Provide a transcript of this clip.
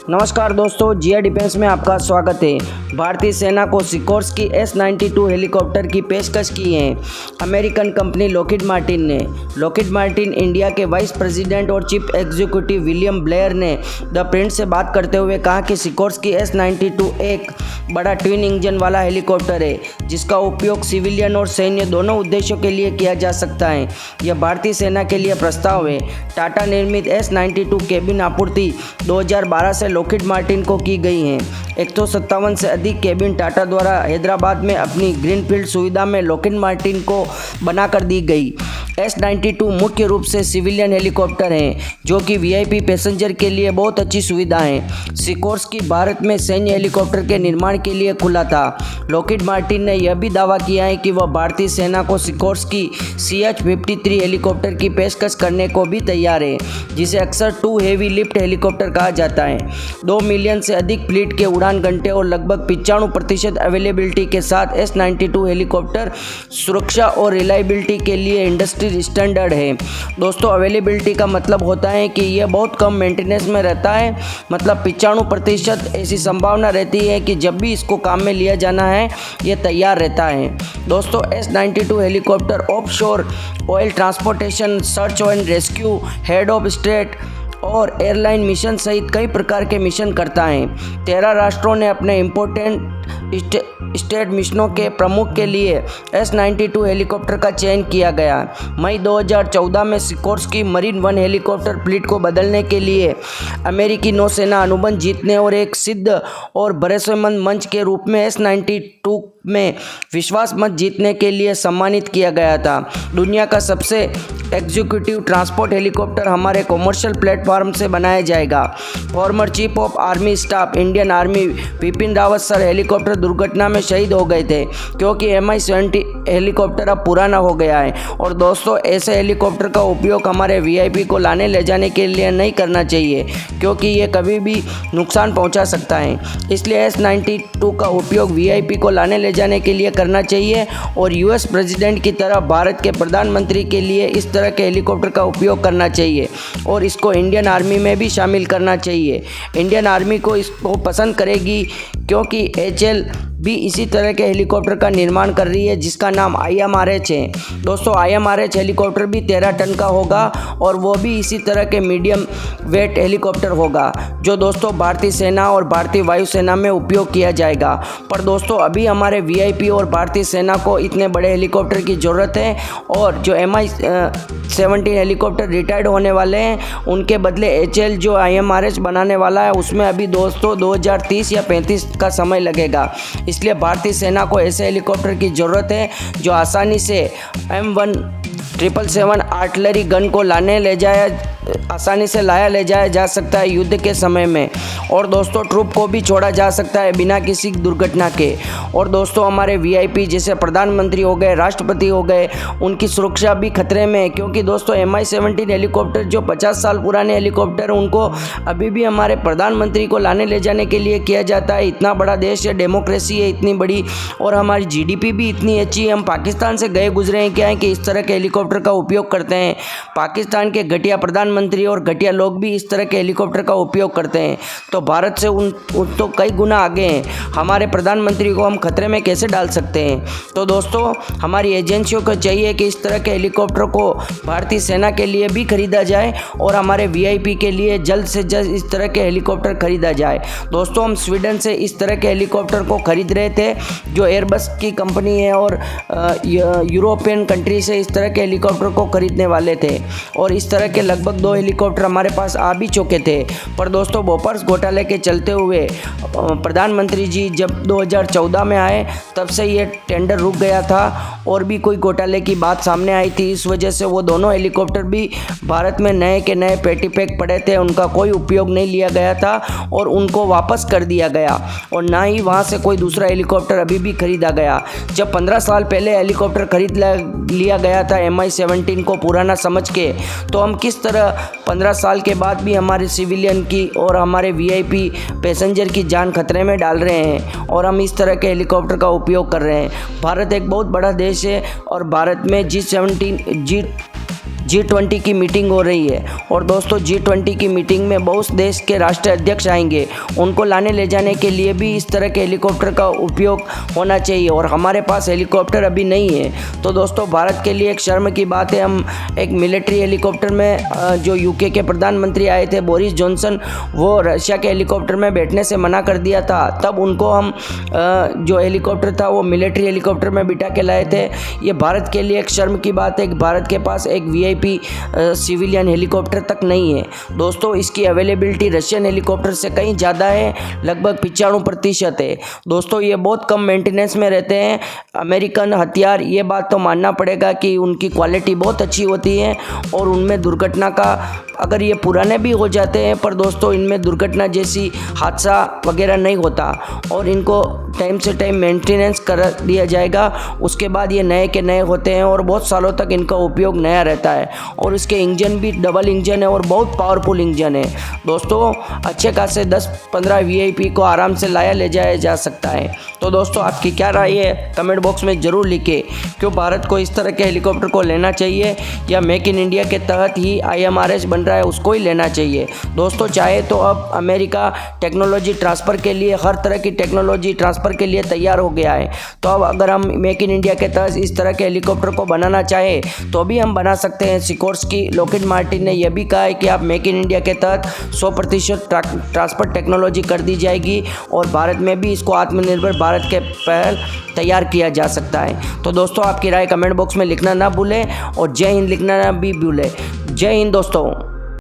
नमस्कार दोस्तों, जिया डिफेंस में आपका स्वागत है। भारतीय सेना को सिकोर्स्की S-92 हेलीकॉप्टर की पेशकश की है अमेरिकन कंपनी लॉकहीड मार्टिन ने। लॉकहीड मार्टिन इंडिया के वाइस प्रेसिडेंट और चीफ एग्जीक्यूटिव विलियम ब्लेयर ने द प्रिंट से बात करते हुए कहा कि सिकोर्स्की S-92 एक बड़ा ट्विन इंजन वाला हेलीकॉप्टर है जिसका उपयोग सिविलियन और सैन्य दोनों उद्देश्यों के लिए किया जा सकता है। यह भारतीय सेना के लिए प्रस्ताव है। टाटा निर्मित S-92 केबिन आपूर्ति 2012 से लॉकहीड मार्टिन को की गई है। 157 से अधिक केबिन टाटा द्वारा हैदराबाद में अपनी ग्रीनफील्ड सुविधा में लॉकहीड मार्टिन को बनाकर दी गई। S-92 मुख्य रूप से सिविलियन हेलीकॉप्टर हैं जो कि वीआईपी पैसेंजर के लिए बहुत अच्छी सुविधा है। सिकोर्स्की भारत में सैन्य हेलीकॉप्टर के निर्माण के लिए खुला था। लॉकहीड मार्टिन ने यह भी दावा किया है कि वह भारतीय सेना को सिकोर्स्की CH-53 हेलीकॉप्टर की पेशकश करने को भी तैयार है, जिसे अक्सर 2 हेवी लिफ्ट हेलीकॉप्टर कहा जाता है। 2 मिलियन से अधिक फ्लीट के उड़ान घंटे और लगभग 95% अवेलेबिलिटी के साथ S-92 हेलीकॉप्टर सुरक्षा और रिलायबिलिटी के लिए इंडस्ट्री स्टैंडर्ड है। दोस्तों, अवेलेबिलिटी का मतलब होता है कि यह बहुत कम मेंटेनेंस में रहता है। मतलब 95% ऐसी संभावना रहती है कि जब भी इसको काम में लिया जाना है यह तैयार रहता है। दोस्तों, S-92 helicopter offshore oil transportation, search and rescue, head of state और एयरलाइन मिशन सहित कई प्रकार के मिशन करता है। 13 राष्ट्रों ने अपने इम्पोर्टेंट स्टेट मिशनों के प्रमुख के लिए S-92 हेलीकॉप्टर का चयन किया गया। मई 2014 में Sikorsky marine one helicopter fleet को बदलने के लिए अमेरिकी नौसेना अनुबंध जीतने और एक सिद्ध और भरोसेमंद मंच के रूप में S-92 में विश्वास मत जीतने के लिए सम्मानित किया गया था। दुनिया का सबसे एग्जीक्यूटिव ट्रांसपोर्ट हेलीकॉप्टर हमारे कॉमर्शियल प्लेटफॉर्म से बनाया जाएगा। Former chief of army staff Indian army Bipin Rawat sir helicopter दुर्घटना में शहीद हो गए थे क्योंकि Mi-20 हेलीकॉप्टर अब पुराना हो गया है। और दोस्तों, ऐसे हेलीकॉप्टर का उपयोग हमारे वीआईपी को लाने ले जाने के लिए नहीं करना चाहिए क्योंकि ये कभी भी नुकसान पहुंचा सकता है। इसलिए S-92 का उपयोग वीआईपी को लाने ले जाने के लिए करना चाहिए और यूएस प्रेसिडेंट की तरह भारत के प्रधानमंत्री के लिए इस तरह के हेलीकॉप्टर का उपयोग करना चाहिए और इसको इंडियन आर्मी में भी शामिल करना चाहिए। इंडियन आर्मी को इसको पसंद करेगी क्योंकि HAL भी इसी तरह के हेलीकॉप्टर का निर्माण कर रही है जिसका नाम IMRH है। दोस्तों, IMRH हेलीकॉप्टर भी 13 टन का होगा और वो भी इसी तरह के मीडियम वेट हेलीकॉप्टर होगा जो दोस्तों भारतीय सेना और भारतीय वायुसेना में उपयोग किया जाएगा। पर दोस्तों, अभी हमारे वीआईपी और भारतीय सेना को इतने बड़े हेलीकॉप्टर की ज़रूरत है और जो Mi-17 हेलीकॉप्टर रिटायर्ड होने वाले हैं उनके बदले HAL जो IMRH बनाने वाला है उसमें अभी दोस्तों 2030 या 35 का समय लगेगा। इसलिए भारतीय सेना को ऐसे हेलीकॉप्टर की ज़रूरत है जो आसानी से M1777 आर्टिलरी गन को आसानी से ले जाया जा सकता है युद्ध के समय में। और दोस्तों, ट्रूप को भी छोड़ा जा सकता है बिना किसी दुर्घटना के। और दोस्तों, हमारे वीआईपी जैसे प्रधानमंत्री हो गए, राष्ट्रपति हो गए, उनकी सुरक्षा भी खतरे में है क्योंकि दोस्तों Mi-17 हेलीकॉप्टर जो 50 साल पुराने हेलीकॉप्टर उनको अभी भी हमारे प्रधानमंत्री को लाने ले जाने के लिए किया जाता है। इतना बड़ा देश है, डेमोक्रेसी है इतनी बड़ी और हमारी GDP भी इतनी अच्छी है। हम पाकिस्तान से गए गुजरे हैं क्या है कि इस तरह के हेलीकॉप्टर का उपयोग करते हैं। पाकिस्तान के घटिया प्रधानमंत्री और घटिया लोग भी इस तरह के हेलीकॉप्टर का उपयोग करते हैं। तो भारत से उन तो कई गुना आगे हैं। हमारे प्रधानमंत्री को हम खतरे में कैसे डाल सकते हैं। तो दोस्तों, हमारी एजेंसियों को चाहिए कि इस तरह के हेलीकॉप्टर को भारतीय सेना के लिए भी खरीदा जाए और हमारे वीआईपी के लिए जल्द से जल्द इस तरह के हेलीकॉप्टर खरीदा जाए। दोस्तों, हम स्वीडन से इस तरह के हेलीकॉप्टर को खरीद रहे थे जो एयरबस की कंपनी है और यूरोपियन कंट्री से इस तरह के हेलीकॉप्टर को खरीदने वाले थे और इस तरह के लगभग 2 हेलीकॉप्टर हमारे पास आ भी चुके थे। पर दोस्तों, बोफोर्स घोटाले के चलते हुए प्रधानमंत्री जी जब 2014 में आए तब से ये टेंडर रुक गया था और भी कोई घोटाले की बात सामने आई थी। इस वजह से वो दोनों हेलीकॉप्टर भी भारत में नए के नए पेटी पैक पड़े थे, उनका कोई उपयोग नहीं लिया गया था और उनको वापस कर दिया गया और ना ही वहाँ से कोई दूसरा हेलीकॉप्टर अभी भी खरीदा गया। जब 15 साल पहले हेलीकॉप्टर खरीद लिया गया था Mi-17 को पुराना समझ के, तो हम किस तरह 15 साल के बाद भी हमारे सिविलियन की और हमारे वीआईपी पैसेंजर की जान खतरे में डाल रहे हैं और हम इस तरह के हेलीकॉप्टर का उपयोग कर रहे हैं। भारत एक बहुत बड़ा देश है और भारत में G20 की मीटिंग हो रही है और दोस्तों G20 की मीटिंग में बहुत देश के राष्ट्रीय अध्यक्ष आएंगे। उनको लाने ले जाने के लिए भी इस तरह के हेलीकॉप्टर का उपयोग होना चाहिए और हमारे पास हेलीकॉप्टर अभी नहीं है। तो दोस्तों भारत के लिए एक शर्म की बात है, हम एक मिलिट्री हेलीकॉप्टर में जो यूके के प्रधानमंत्री आए थे बोरिस जॉनसन, वो रशिया के हेलीकॉप्टर में बैठने से मना कर दिया था। तब उनको हम जो हेलीकॉप्टर था वो मिलिट्री हेलीकॉप्टर में बिठा के लाए थे। ये भारत के लिए एक शर्म की बात है कि भारत के पास एक वीआईपी सिविलियन हेलीकॉप्टर तक नहीं है। दोस्तों इसकी अवेलेबिलिटी रशियन हेलीकॉप्टर से कहीं ज़्यादा है, लगभग 95% है। दोस्तों ये बहुत कम मेंटेनेंस में रहते हैं अमेरिकन हथियार, ये बात तो मानना पड़ेगा कि उनकी क्वालिटी बहुत अच्छी होती है और उनमें दुर्घटना का, अगर ये पुराने भी हो जाते हैं पर दोस्तों इनमें दुर्घटना जैसी हादसा वगैरह नहीं होता और इनको टाइम से टाइम मेंटेनेंस कर दिया जाएगा। उसके बाद ये नए के नए होते हैं और बहुत सालों तक इनका उपयोग नया रहता है और इसके इंजन भी डबल इंजन है और बहुत पावरफुल इंजन है। दोस्तों अच्छे खासे 10-15 वीआईपी को आराम से लाया ले जाया जा सकता है। तो दोस्तों आपकी क्या राय है कमेंट बॉक्स में ज़रूर लिखें। क्यों भारत को इस तरह के हेलीकॉप्टर को लेना चाहिए या मेक इन इंडिया के तहत ही IMRS बन रहा है उसको ही लेना चाहिए। दोस्तों चाहे तो अब अमेरिका टेक्नोलॉजी ट्रांसफ़र के लिए, हर तरह की टेक्नोलॉजी ट्रांसफ़र के लिए तैयार हो गया है। तो अब अगर हम मेक इन इंडिया के तहत इस तरह के हेलीकॉप्टर को बनाना चाहे तो भी हम बना सकते हैं। सिकोर्स्की लॉकहीड मार्टिन ने यह भी कहा है कि आप मेक इन इंडिया के तहत 100% ट्रांसफ़र टेक्नोलॉजी कर दी जाएगी और भारत में भी इसको आत्मनिर्भर भारत के पहल तैयार किया जा सकता है। तो दोस्तों आपकी राय कमेंट बॉक्स में लिखना ना भूलें और जय हिंद लिखना ना भी भूलें। जय हिंद दोस्तों।